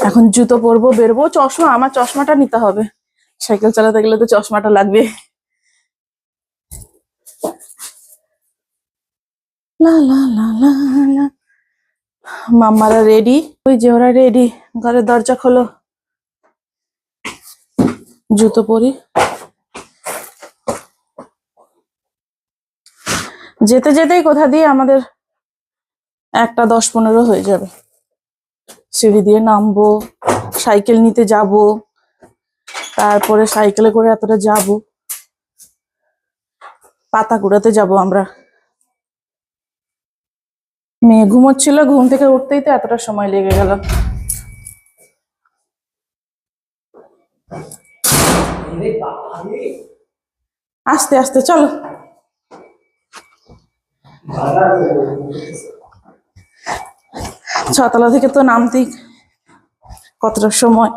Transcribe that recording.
এখন জুতো পরবো, বেরবো। চশমা, আমার চশমাটা নিতে হবে, সাইকেল চালাতে গেলে তো চশমাটা লাগবে। লা লা লা লা লা। মাম্মারা রেডি, ওই যে ওরা রেডি। ঘরের দরজা খোলো, জুতো পরি। যেতে যেতেই কোথা দিয়ে আমাদের 1টা 10-15 হয়ে যাবে। সিঁড়ি দিয়ে নামবো, সাইকেল নিতে যাব, তারপরে সাইকেলে করে এতটা যাব, পাতা কুড়াতে যাব আমরা। মেয়ে ঘুমোচ্ছিল, ঘুম থেকে উঠতেই তো এতটা সময় লেগে গেল। আস্তে আস্তে চলো। ছতলা থেকে তো নামতেই কতটা সময়।